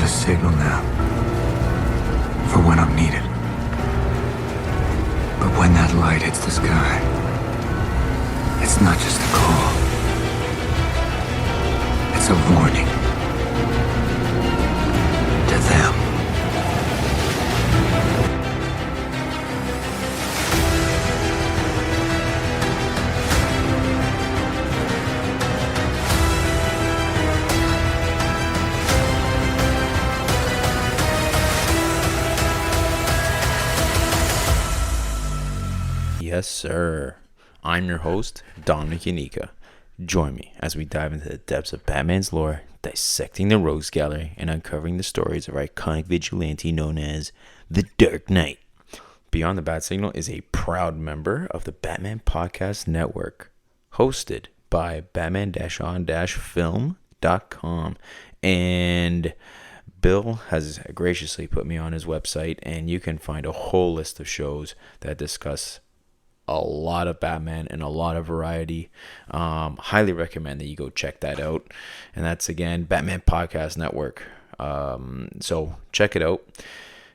signal now for when I'm needed. But when that light hits the sky, it's not just a call. It's a warning to them. Yes, sir. I'm your host, Domenic. Join me as we dive into the depths of Batman's lore, dissecting the Rogues Gallery, and uncovering the stories of our iconic vigilante known as the Dark Knight. Beyond the Bat Signal is a proud member of the Batman Podcast Network, hosted by batman-on-film.com. And Bill has graciously put me on his website, and you can find a whole list of shows that discuss a lot of Batman and a lot of variety. Highly recommend that you go check that out. And that's, again, Batman Podcast Network. So check it out.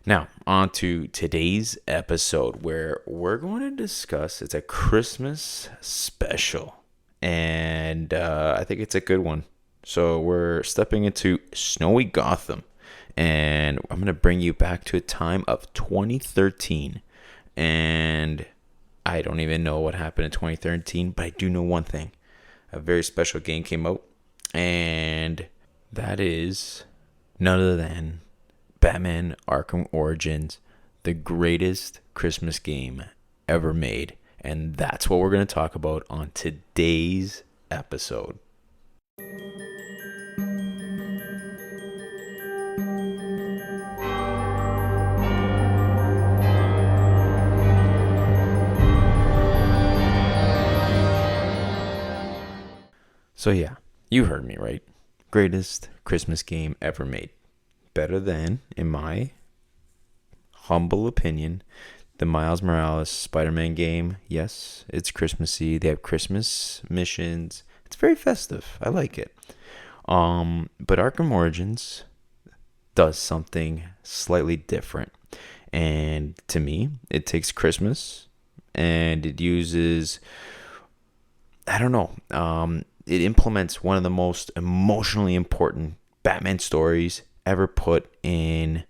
Now, on to today's episode, where we're going to discuss, it's a Christmas special. And I think it's a good one. So we're stepping into snowy Gotham. And I'm going to bring you back to a time of 2013. And I don't even know what happened in 2013, but I do know one thing. A very special game came out, and that is none other than Batman Arkham Origins, the greatest Christmas game ever made. And that's what we're going to talk about on today's episode. So yeah, you heard me right. Greatest Christmas game ever made. Better than, in my humble opinion, the Miles Morales Spider-Man game. Yes, it's Christmassy. They have Christmas missions. It's very festive. I like it. But Arkham Origins does something slightly different. And to me, it takes Christmas and it uses, I don't know, it implements one of the most emotionally important Batman stories ever put in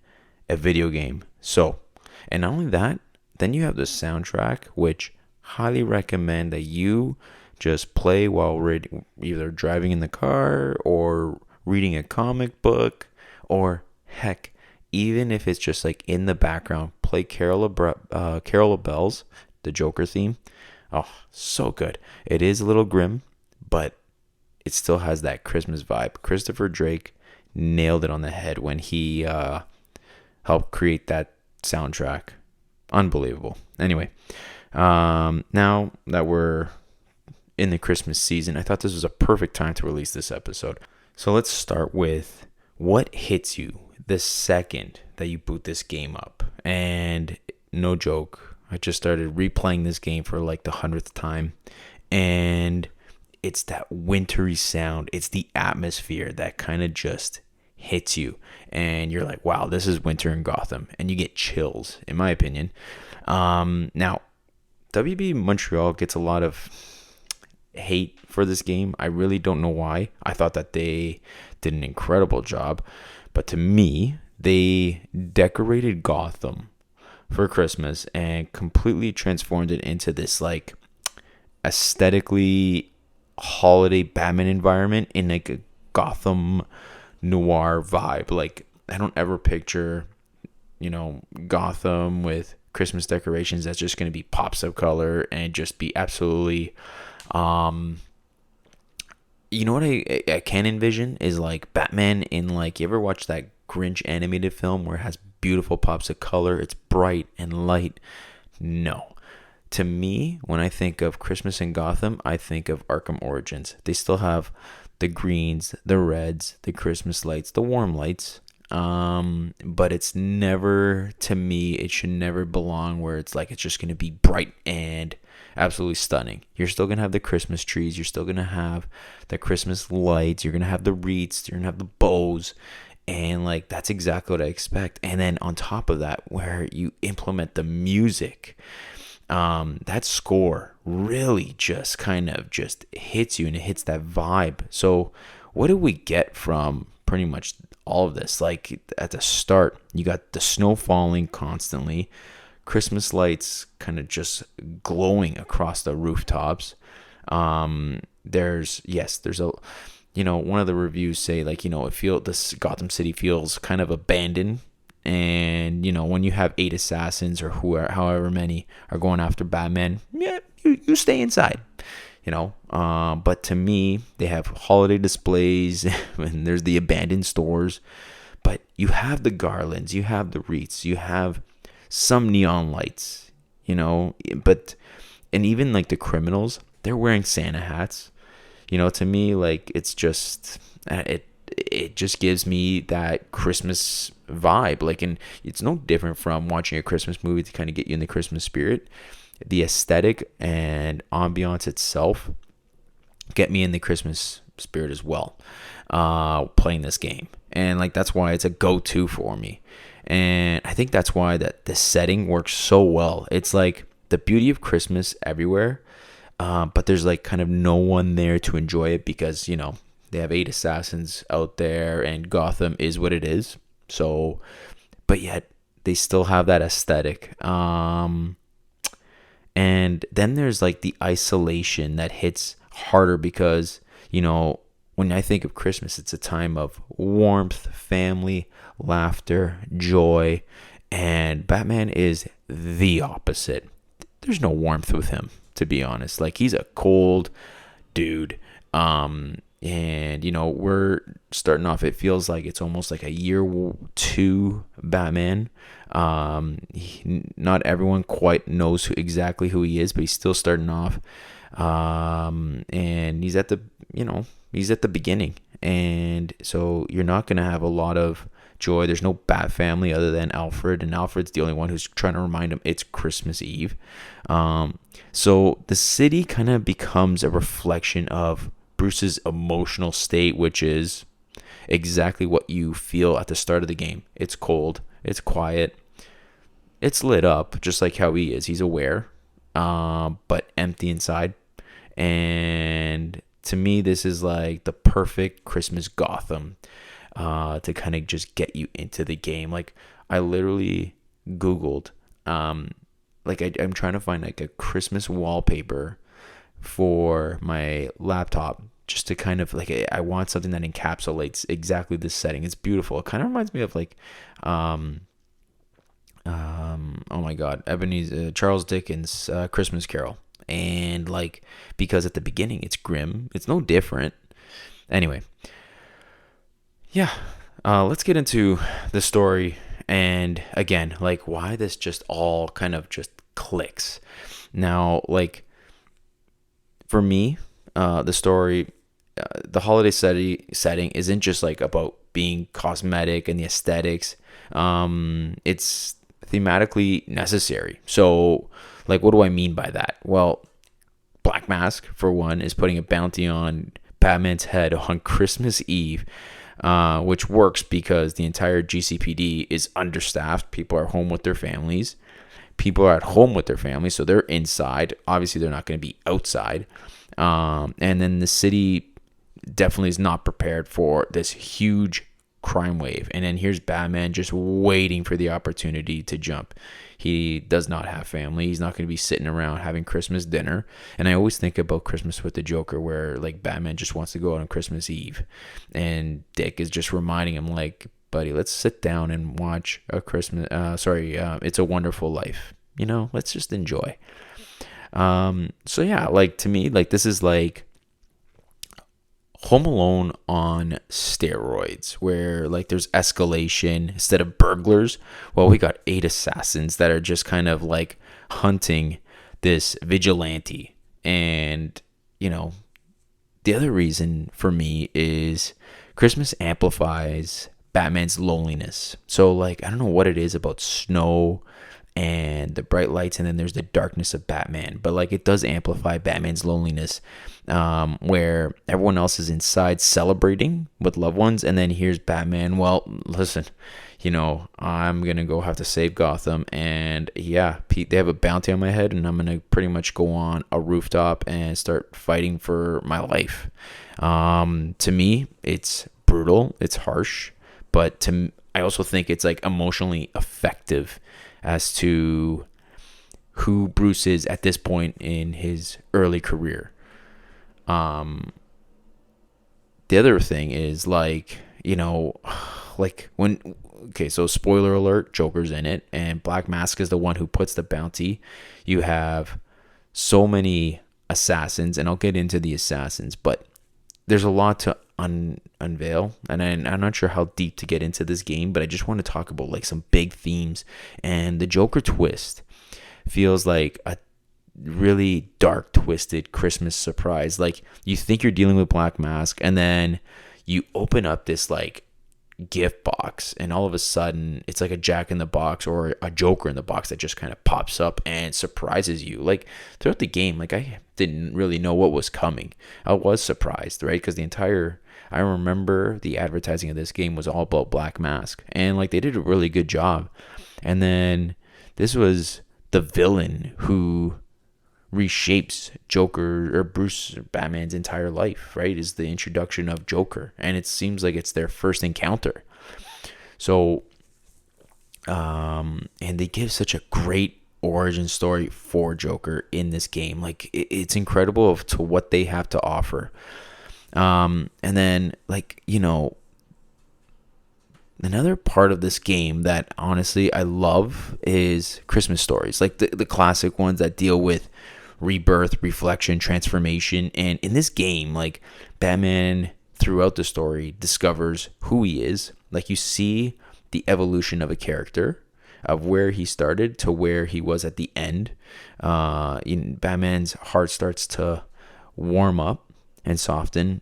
a video game. So, and not only that, then you have the soundtrack, which highly recommend that you just play while either driving in the car or reading a comic book, or heck, even if it's just like in the background, play Carol of Bells, the Joker theme. Oh, so good. It is a little grim, but it still has that Christmas vibe. Christopher Drake nailed it on the head when he helped create that soundtrack. Unbelievable. Anyway, now that we're in the Christmas season, I thought this was a perfect time to release this episode. So let's start with what hits you the second that you boot this game up. And no joke, I just started replaying this game for like the 100th time. And it's that wintry sound. It's the atmosphere that kind of just hits you. And you're like, wow, this is winter in Gotham. And you get chills, in my opinion. Now, WB Montreal gets a lot of hate for this game. I really don't know why. I thought that they did an incredible job. But to me, they decorated Gotham for Christmas and completely transformed it into this like aesthetically holiday Batman environment in like a Gotham noir vibe. Like, I don't ever picture, Gotham with Christmas decorations that's just going to be pops of color and just be absolutely what I can envision is like Batman in, like, you ever watch that Grinch animated film where it has beautiful pops of color, it's bright and light? No. To me, when I think of Christmas in Gotham, I think of Arkham Origins. They still have the greens, the reds, the Christmas lights, the warm lights. But it's never, to me, it should never belong where it's like it's just going to be bright and absolutely stunning. You're still going to have the Christmas trees. You're still going to have the Christmas lights. You're going to have the wreaths. You're going to have the bows. And like that's exactly what I expect. And then on top of that, where you implement the music, that score really just kind of just hits you, and it hits that vibe. So what do we get from pretty much all of this? Like at the start, you got the snow falling constantly, Christmas lights kind of just glowing across the rooftops. There's a, one of the reviews say like, this Gotham City feels kind of abandoned. And, when you have 8 assassins or however many are going after Batman, yeah, you stay inside, But to me, they have holiday displays and there's the abandoned stores. But you have the garlands, you have the wreaths, you have some neon lights, But, and even like the criminals, they're wearing Santa hats. To me, like, it's just, it just gives me that Christmas vibe. Like, and it's no different from watching a Christmas movie to kind of get you in the Christmas spirit. The aesthetic and ambiance itself get me in the Christmas spirit as well, playing this game. And like, that's why it's a go-to for me. And I think that's why that the setting works so well. It's like the beauty of Christmas everywhere. But there's like kind of no one there to enjoy it because, they have 8 assassins out there and Gotham is what it is. So, but yet they still have that aesthetic. And then there's like the isolation that hits harder because, when I think of Christmas, it's a time of warmth, family, laughter, joy. And Batman is the opposite. There's no warmth with him, to be honest. Like, he's a cold dude. And, we're starting off, it feels like it's almost like a year 2 Batman. Not everyone quite knows exactly who he is, but he's still starting off. And he's at the beginning. And so you're not going to have a lot of joy. There's no Bat family other than Alfred, and Alfred's the only one who's trying to remind him it's Christmas Eve. So the city kind of becomes a reflection of Bruce's emotional state, which is exactly what you feel at the start of the game. It's cold, it's quiet, it's lit up just like how he is. He's aware, but empty inside. And to me, this is like the perfect Christmas Gotham, to kind of just get you into the game. Like, I literally Googled, I'm trying to find like a Christmas wallpaper for my laptop, just to kind of like, I want something that encapsulates exactly this setting. It's beautiful. It kind of reminds me of like, oh my God, Charles Dickens' Christmas Carol. And like, because at the beginning it's grim, it's no different. Anyway, yeah, let's get into the story. And again, like, why this just all kind of just clicks. Now, like, for me, the story, the holiday setting isn't just like about being cosmetic and the aesthetics. It's thematically necessary. So, like, what do I mean by that? Well, Black Mask, for one, is putting a bounty on Batman's head on Christmas Eve, which works because the entire GCPD is understaffed. People are home with their families. People are at home with their families, so they're inside. Obviously, they're not going to be outside. And then the city definitely is not prepared for this huge crime wave. And then here's Batman just waiting for the opportunity to jump. He does not have family. He's not going to be sitting around having Christmas dinner. And I always think about Christmas with the Joker, where like Batman just wants to go out on Christmas Eve, and Dick is just reminding him, like, buddy, let's sit down and watch a It's a Wonderful Life. Let's just enjoy. So yeah, like, to me, like, this is like Home Alone on steroids, where like there's escalation. Instead of burglars, well, we got 8 assassins that are just kind of like hunting this vigilante. And the other reason for me is Christmas amplifies Batman's loneliness. So like, I don't know what it is about snow and the bright lights, and then there's the darkness of Batman. But like it does amplify Batman's loneliness, where everyone else is inside celebrating with loved ones, and then here's Batman. Well, listen, I'm gonna go have to save Gotham, and yeah, Pete, they have a bounty on my head, and I'm gonna pretty much go on a rooftop and start fighting for my life. To me, it's brutal, it's harsh, but I also think it's like emotionally effective as to who Bruce is at this point in his early career. The other thing is like, like so spoiler alert, Joker's in it, and Black Mask is the one who puts the bounty. You have so many assassins, and I'll get into the assassins, but there's a lot to unveil, and I'm not sure how deep to get into this game, but I just want to talk about like some big themes. And the Joker twist feels like a really dark, twisted Christmas surprise. Like you think you're dealing with Black Mask, and then you open up this like gift box, and all of a sudden it's like a Jack in the Box or a Joker in the box that just kind of pops up and surprises you. Like throughout the game, like I didn't really know what was coming. I was surprised, right? Because I remember the advertising of this game was all about Black Mask, and like they did a really good job. And then this was the villain who reshapes Joker or Bruce Batman's entire life, right? Is the introduction of Joker, and it seems like it's their first encounter. So and they give such a great origin story for Joker in this game. Like it's incredible to what they have to offer. And then like another part of this game that honestly I love is Christmas stories, like the classic ones that deal with rebirth, reflection, transformation. And in this game, like Batman throughout the story discovers who he is. Like you see the evolution of a character, of where he started to where he was at the end. Batman's heart starts to warm up and soften.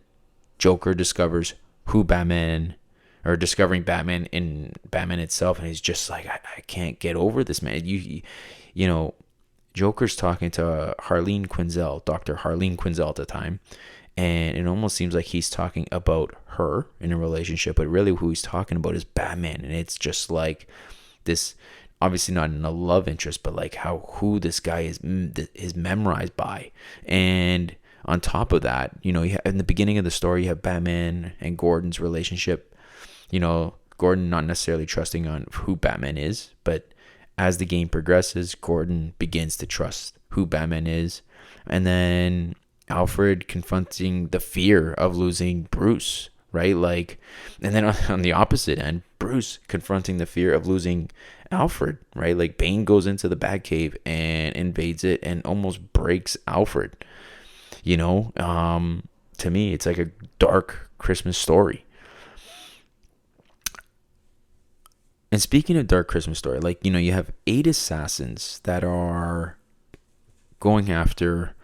Joker discovers discovering Batman in Batman itself, and he's just like, I can't get over this, man. Joker's talking to Harleen Quinzel, Dr. Harleen Quinzel at the time, and it almost seems like he's talking about her in a relationship, but really who he's talking about is Batman. And it's just like this, obviously not in a love interest, but like who this guy is memorized by. And on top of that, in the beginning of the story, you have Batman and Gordon's relationship. Gordon not necessarily trusting on who Batman is, but as the game progresses, Gordon begins to trust who Batman is. And then Alfred confronting the fear of losing Bruce, right? Like, and then on the opposite end, Bruce confronting the fear of losing Alfred, right? Like Bane goes into the Batcave and invades it and almost breaks Alfred. To me, it's like a dark Christmas story. And speaking of dark Christmas story, like, you have 8 assassins that are going after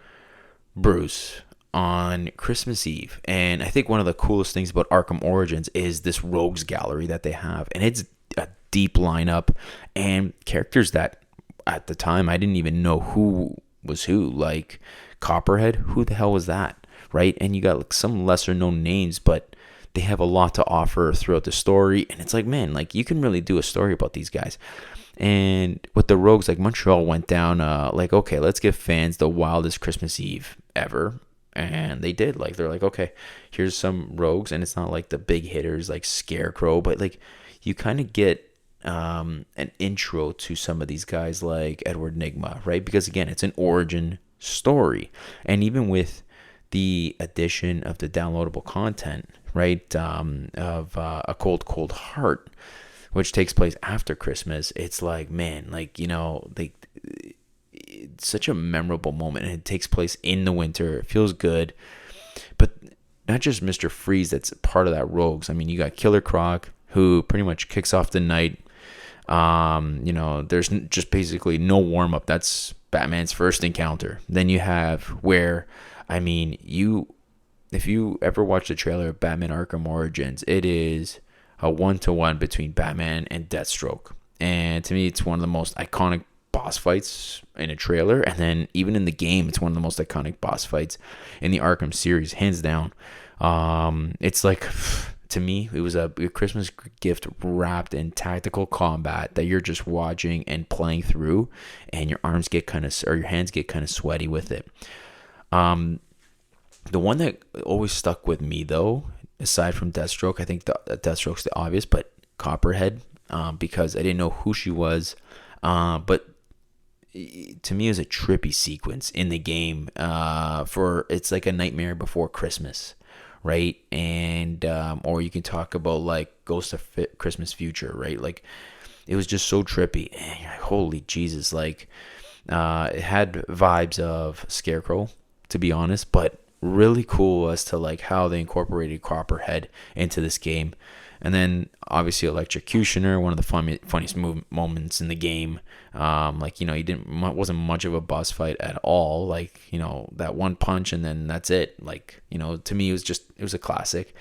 Bruce on Christmas Eve. And I think one of the coolest things about Arkham Origins is this rogues gallery that they have. And it's a deep lineup and characters that at the time I didn't even know who was who. Like Copperhead, who the hell was that, right? And you got like some lesser known names, but they have a lot to offer throughout the story. And it's like, man, like you can really do a story about these guys. And with the rogues, like Montreal went down, like, okay, let's give fans the wildest Christmas Eve ever. And they did. Like, they're like, okay, here's some rogues. And it's not like the big hitters like Scarecrow, but like you kind of get an intro to some of these guys like Edward Nygma, right? Because again, it's an origin story. And even with the addition of the downloadable content, right, of A Cold, Cold Heart, which takes place after Christmas, it's like, man, like, it's such a memorable moment, and it takes place in the winter. It feels good, but not just Mr. Freeze that's part of that rogues. I mean, you got Killer Croc, who pretty much kicks off the night. There's just basically no warm-up. That's Batman's first encounter. Then you have where, if you ever watch the trailer of Batman Arkham Origins, it is a 1-to-1 between Batman and Deathstroke. And to me, it's one of the most iconic boss fights in a trailer, and then even in the game, it's one of the most iconic boss fights in the Arkham series, hands down. It's like, to me, it was a Christmas gift wrapped in tactical combat that you're just watching and playing through, and your arms get kind of, or your hands get kind of sweaty with it. The one that always stuck with me, though, aside from Deathstroke, I think Deathstroke's the obvious, but Copperhead, because I didn't know who she was, but to me, it was a trippy sequence in the game. It's like a Nightmare Before Christmas, right? And or you can talk about like Ghost of Christmas Future, right? Like, it was just so trippy. And holy Jesus, like it had vibes of Scarecrow, to be honest, but really cool as to like how they incorporated Copperhead into this game. And then obviously Electrocutioner, one of the funniest moments in the game. Like, he wasn't much of a boss fight at all. Like, that one punch and then that's it. Like, to me it was a classic.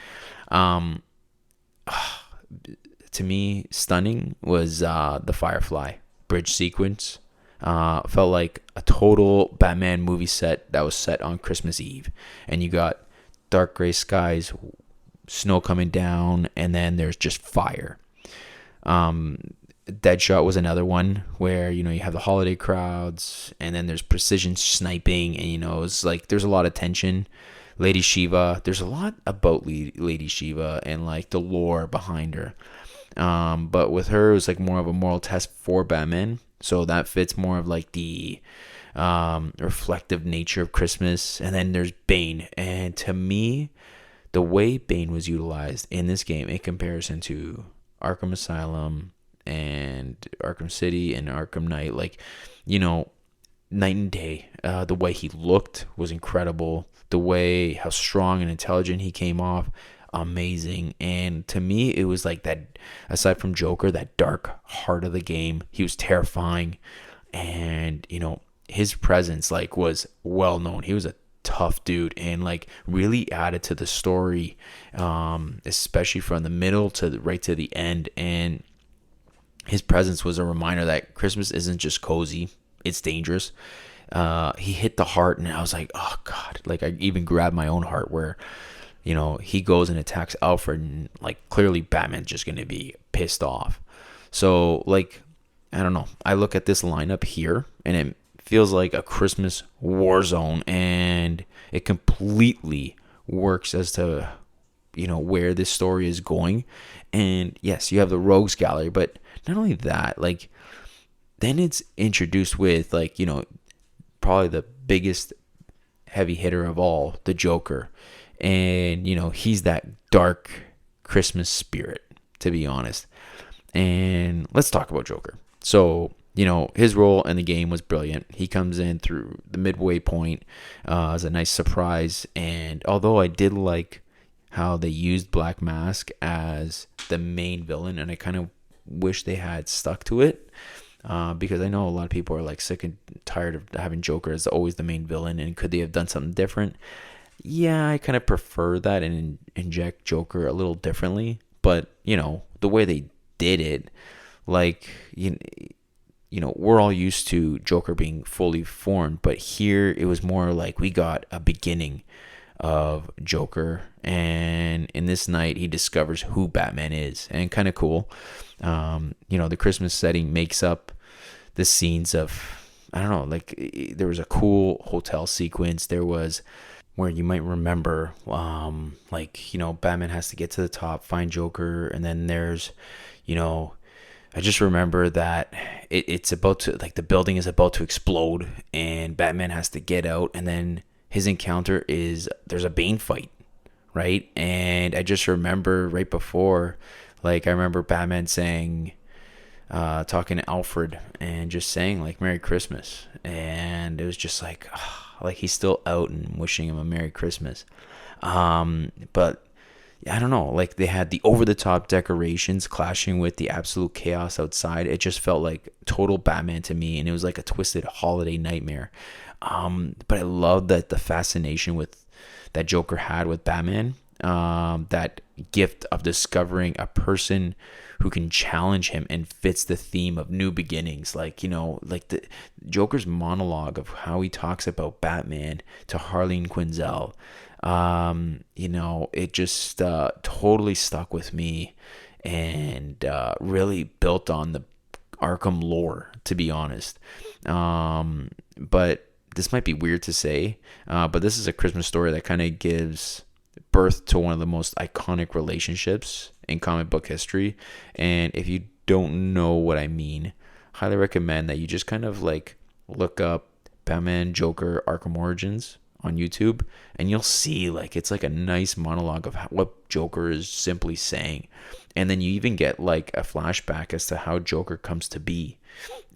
To me, stunning was the Firefly bridge sequence. Felt like a total Batman movie set that was set on Christmas Eve, and you got dark gray skies, snow coming down, and then there's just fire. Deadshot was another one where you have the holiday crowds, and then there's precision sniping, and it's like there's a lot of tension. Lady Shiva, there's a lot about Lady Shiva and like the lore behind her. But with her, it was like more of a moral test for Batman. So that fits more of like the reflective nature of Christmas. And then there's Bane. And to me, the way Bane was utilized in this game in comparison to Arkham Asylum and Arkham City and Arkham Knight, like, night and day. The way he looked was incredible. The way how strong and intelligent he came off, amazing. And to me, it was like that, aside from Joker, that dark heart of the game. He was terrifying, and his presence like was well known. He was a tough dude, and like really added to the story, especially from the middle to right to the end. And his presence was a reminder that Christmas isn't just cozy, it's dangerous. He hit the heart, and I was like, oh God, like I even grabbed my own heart where he goes and attacks Alfred, and like clearly Batman's just going to be pissed off. So like, I don't know. I look at this lineup here and it feels like a Christmas war zone, and it completely works as to, where this story is going. And yes, you have the Rogues Gallery, but not only that, like then it's introduced with like, probably the biggest heavy hitter of all, the Joker. And, he's that dark Christmas spirit, to be honest. And let's talk about Joker. So, his role in the game was brilliant. He comes in through the midway point as a nice surprise. And although I did like how they used Black Mask as the main villain, and I kind of wish they had stuck to it, because I know a lot of people are like sick and tired of having Joker as always the main villain. And could they have done something different? Yeah, I kind of prefer that and inject Joker a little differently. But, the way they did it, like, we're all used to Joker being fully formed. But here it was more like we got a beginning of Joker. And in this night, he discovers who Batman is. And kind of cool. The Christmas setting makes up the scenes of, I don't know, like there was a cool hotel sequence. There was where you might remember, Batman has to get to the top, find Joker, and then there's, I just remember that it's about to, like, the building is about to explode, and Batman has to get out, and then his encounter is, there's a Bane fight, right? And I just remember right before, like, I remember Batman saying, talking to Alfred, and just saying, like, Merry Christmas, and it was just like, like he's still out and wishing him a Merry Christmas. But I don't know, like they had the over-the-top decorations clashing with the absolute chaos outside. It just felt like total Batman to me, and it was like a twisted holiday nightmare. But I love that the fascination with that Joker had with Batman. that gift of discovering a person who can challenge him and fits the theme of new beginnings. Like, like the Joker's monologue of how he talks about Batman to Harleen Quinzel. It just totally stuck with me, and really built on the Arkham lore, to be honest. But this might be weird to say, but this is a Christmas story that kind of gives birth to one of the most iconic relationships in comic book history. And if you don't know what I mean, highly recommend that you just kind of like look up Batman Joker Arkham Origins on YouTube, and you'll see like it's like a nice monologue of what Joker is simply saying. And then you even get like a flashback as to how Joker comes to be.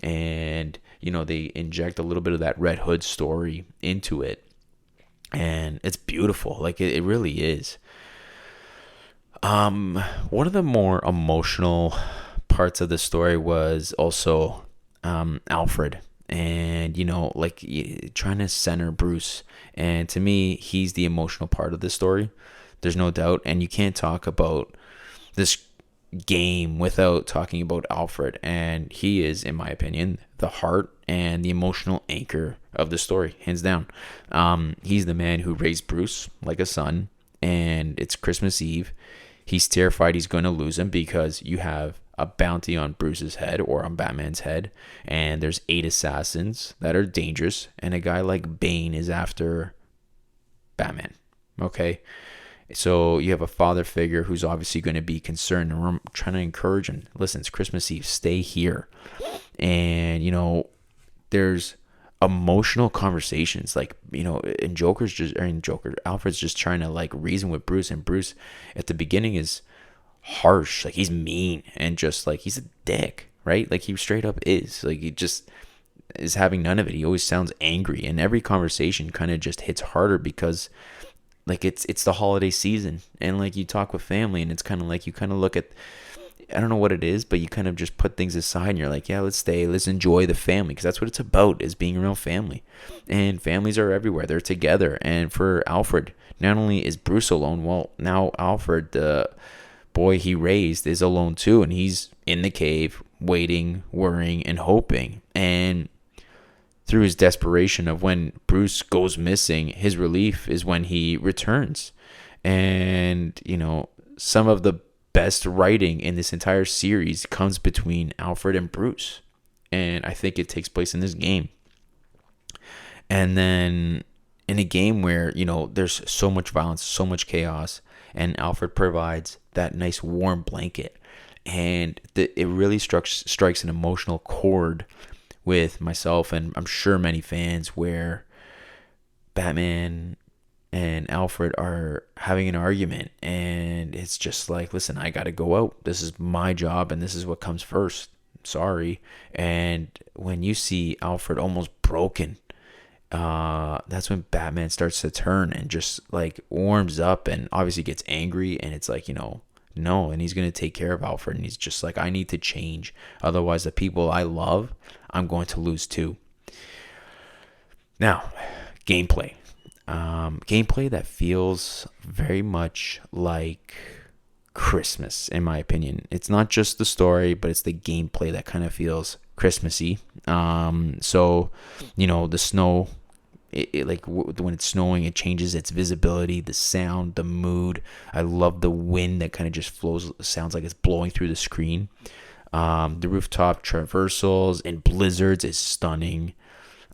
And they inject a little bit of that Red Hood story into it, and it's beautiful. Like it really is. One of the more emotional parts of the story was also Alfred, and like trying to center Bruce. And to me, he's the emotional part of the story. There's no doubt. And you can't talk about this game without talking about Alfred, and he is, in my opinion, the heart and the emotional anchor of the story, hands down. He's the man who raised Bruce like a son, and it's Christmas Eve. He's terrified he's going to lose him because you have a bounty on Bruce's head, or on Batman's head, and there's 8 assassins that are dangerous, and a guy like Bane is after Batman. Okay, so you have a father figure who's obviously going to be concerned, and we're trying to encourage him. Listen, it's Christmas Eve. Stay here. And, there's emotional conversations, like, and Alfred's just trying to like reason with Bruce, and Bruce at the beginning is harsh. Like, he's mean, and just like, he's a dick, right? Like, he straight up is. Like, he just is having none of it. He always sounds angry, and every conversation kind of just hits harder because like it's the holiday season, and like you talk with family, and it's kind of like you kind of look at, I don't know what it is, but you kind of just put things aside, and you're like, yeah, let's enjoy the family, because that's what it's about, is being around family. And families are everywhere, they're together. And for Alfred, not only is Bruce alone, well, now Alfred, the boy he raised, is alone too, and he's in the cave waiting, worrying, and hoping. And through his desperation of when Bruce goes missing, his relief is when he returns. And, some of the best writing in this entire series comes between Alfred and Bruce. And I think it takes place in this game. And then in a game where, there's so much violence, so much chaos, and Alfred provides that nice warm blanket. And it really strikes an emotional chord with myself, and I'm sure many fans, where Batman and Alfred are having an argument, and it's just like, listen, I gotta go out. This is my job, and this is what comes first. Sorry. And when you see Alfred almost broken, that's when Batman starts to turn and just like warms up, and obviously gets angry, and it's like, no, and he's going to take care of Alfred, and he's just like, I need to change, otherwise the people I love, I'm going to lose too. Now, gameplay that feels very much like Christmas, in my opinion. It's not just the story, but it's the gameplay that kind of feels Christmassy. So the snow, when it's snowing, it changes its visibility, the sound, the mood. I love the wind that kind of just sounds like it's blowing through the screen. The rooftop traversals and blizzards is stunning.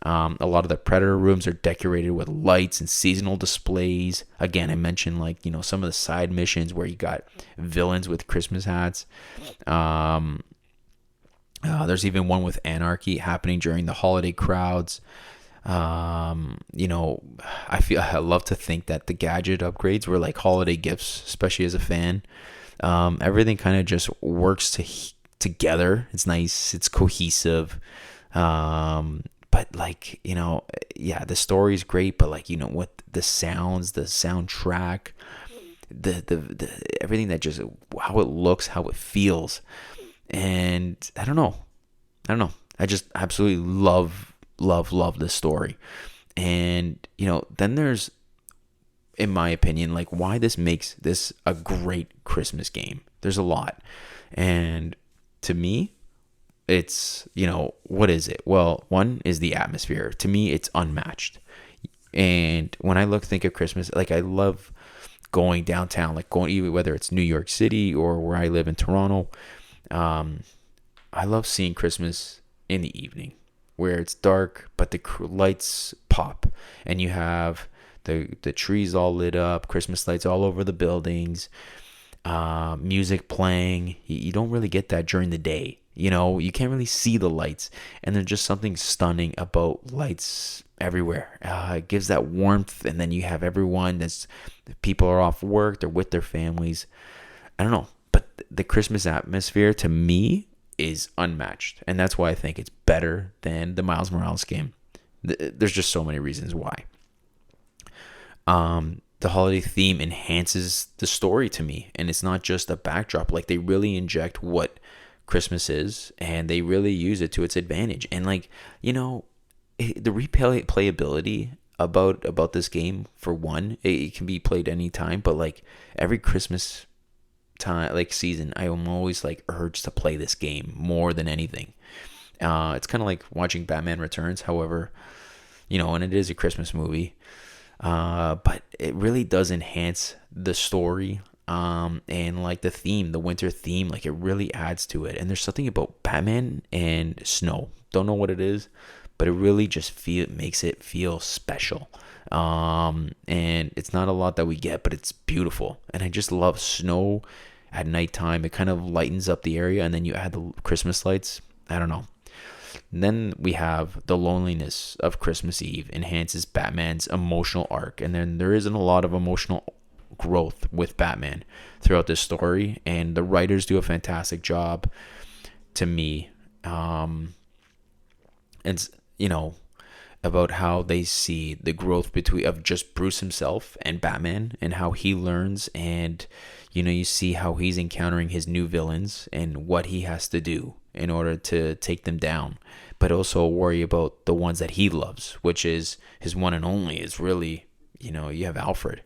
A lot of the Predator rooms are decorated with lights and seasonal displays. Again, I mentioned some of the side missions where you got villains with Christmas hats. There's even one with anarchy happening during the holiday crowds. I love to think that the gadget upgrades were like holiday gifts, especially as a fan. Everything kind of just works together. It's nice. It's cohesive. But the story's great, but what the sounds, the soundtrack, the everything, that just how it looks, how it feels. And I don't know. I just absolutely love this story. And then there's in my opinion, like why this makes this a great Christmas game. There's a lot. And to me, it's, what is it? Well, one is the atmosphere. To me, it's unmatched. And when I think of Christmas, like I love going downtown, like going, even whether it's New York City or where I live in Toronto. I love seeing Christmas in the evening where it's dark, but the lights pop and you have the trees all lit up, Christmas lights all over the buildings, music playing. You don't really get that during the day. You can't really see the lights, and there's just something stunning about lights everywhere. It gives that warmth, and then you have everyone people are off work, they're with their families. I don't know, but the Christmas atmosphere to me is unmatched, and that's why I think it's better than the Miles Morales game. There's just so many reasons why. The holiday theme enhances the story to me, and it's not just a backdrop. Like, they really inject what Christmas is, and they really use it to its advantage. And the replayability about this game, for one, it can be played anytime, but like every Christmas time, like season, I am always like urged to play this game more than anything. It's kind of like watching Batman Returns, however, and it is a Christmas movie. But it really does enhance the story, and like the theme, the winter theme, like it really adds to it. And there's something about Batman and snow. Don't know what it is, but it really just makes it feel special. And it's not a lot that we get, but it's beautiful. And I just love snow at nighttime. It kind of lightens up the area, and then you add the Christmas lights. I don't know. And then we have the loneliness of Christmas Eve enhances Batman's emotional arc. And then there isn't a lot of emotional growth with Batman throughout this story. And the writers do a fantastic job to me. It's, about how they see the growth of just Bruce himself and Batman, and how he learns, and you see how he's encountering his new villains and what he has to do in order to take them down, but also worry about the ones that he loves, which is his one and only. Is really, you have Alfred.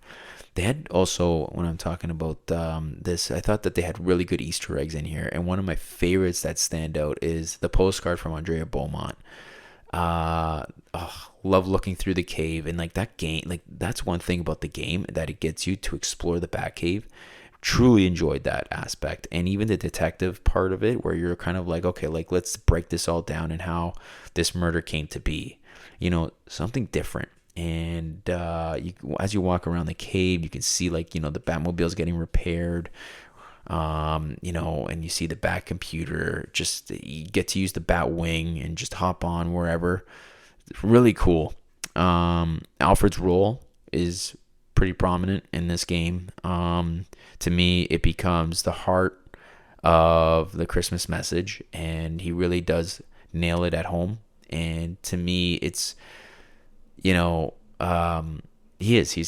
They had also, when I'm talking about this, I thought that they had really good Easter eggs in here, and one of my favorites that stand out is the postcard from Andrea Beaumont. Love looking through the cave, and like that game, like that's one thing about the game, that it gets you to explore the Batcave. Truly enjoyed that aspect, and even the detective part of it, where you're kind of like, okay, like let's break this all down and how this murder came to be, something different. And as you walk around the cave, you can see the Batmobile's getting repaired. And you see the Bat computer, just you get to use the Bat wing and just hop on wherever. It's really cool. Alfred's role is pretty prominent in this game. To me, it becomes the heart of the Christmas message, and he really does nail it at home. And to me, it's, he's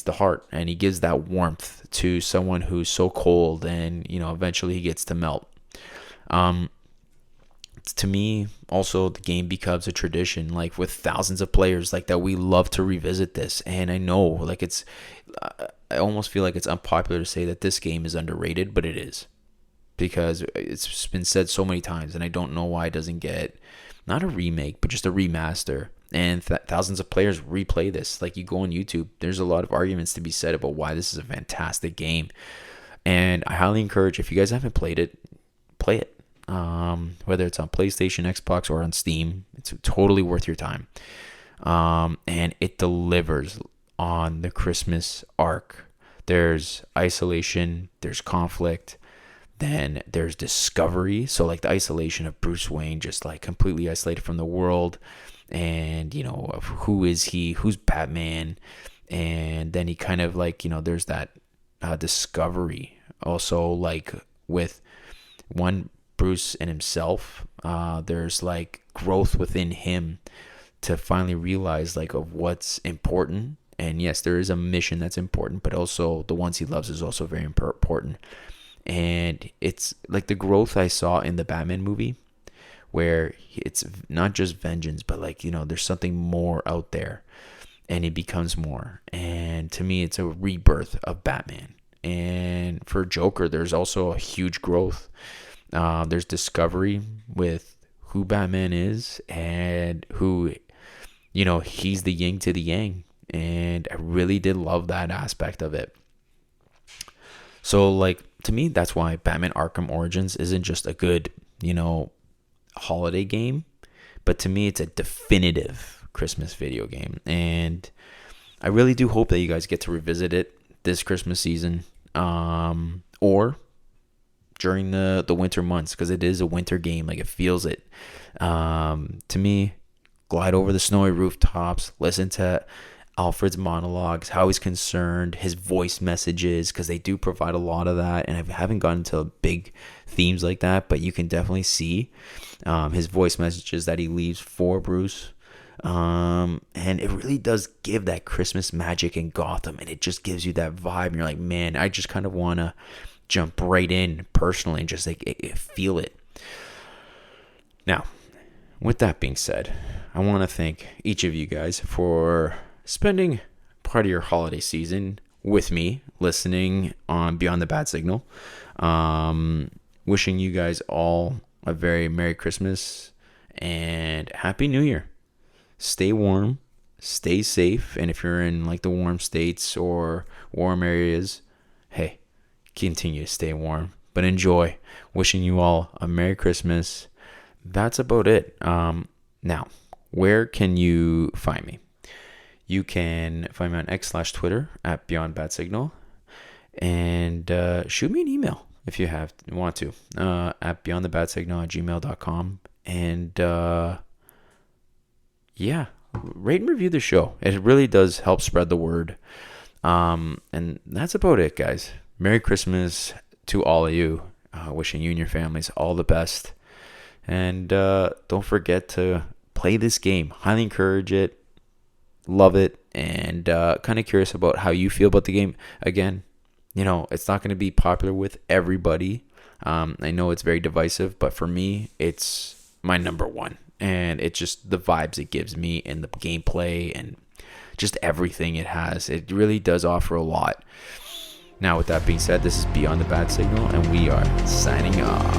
the heart, and he gives that warmth to someone who's so cold, and eventually he gets to melt. To me, also, the game becomes a tradition, like with thousands of players, like that we love to revisit this. And I know, like I almost feel like it's unpopular to say that this game is underrated, but it is, because it's been said so many times, and I don't know why it doesn't get not a remake, but just a remaster. And thousands of players replay this. Like, you go on YouTube, there's a lot of arguments to be said about why this is a fantastic game. And I highly encourage, if you guys haven't played it, play it. Whether it's on PlayStation, Xbox, or on Steam, it's totally worth your time. And it delivers on the Christmas arc. There's isolation, there's conflict, then there's discovery. So like the isolation of Bruce Wayne, just like completely isolated from the world, and of who is he, who's Batman. And then he kind of like, there's that discovery also, like with one, Bruce and himself. There's like growth within him to finally realize like of what's important. And yes, there is a mission that's important, but also the ones he loves is also very important. And it's like the growth I saw in the Batman movie, where it's not just vengeance, but like, there's something more out there. and he becomes more. And to me, it's a rebirth of Batman. And for Joker, there's also a huge growth. There's discovery with who Batman is and who, he's the yin to the yang. And I really did love that aspect of it. So, like, to me, that's why Batman Arkham Origins isn't just a good, holiday game, but to me, it's a definitive Christmas video game. And I really do hope that you guys get to revisit it this Christmas season, or during the winter months, because it is a winter game. Like, it feels it. To me, glide over the snowy rooftops, listen to Alfred's monologues, how he's concerned, his voice messages, because they do provide a lot of that. And I haven't gotten into big themes like that, but you can definitely see his voice messages that he leaves for Bruce. And it really does give that Christmas magic in Gotham, and it just gives you that vibe. And you're like, man, I just kind of want to jump right in personally and just like feel it. Now, with that being said, I want to thank each of you guys for spending part of your holiday season with me, listening on Beyond the Bad Signal. Wishing you guys all a very Merry Christmas and Happy New Year. Stay warm, stay safe, and if you're in like the warm states or warm areas, hey, continue to stay warm, but enjoy. Wishing you all a Merry Christmas. That's about it. Now, where can you find me? You can find me on X/Twitter at Beyond Bad Signal, and shoot me an email if you want to at beyondthebadsignal@gmail.com. And yeah, rate and review the show. It really does help spread the word. And that's about it, guys. Merry Christmas to all of you. Wishing you and your families all the best. And don't forget to play this game. Highly encourage it. Love it. And kind of curious about how you feel about the game. Again, it's not going to be popular with everybody. I know it's very divisive, but for me, it's my number one. And it's just the vibes it gives me and the gameplay and just everything it has. It really does offer a lot. Now, with that being said, this is Beyond the Bad Signal, and we are signing off.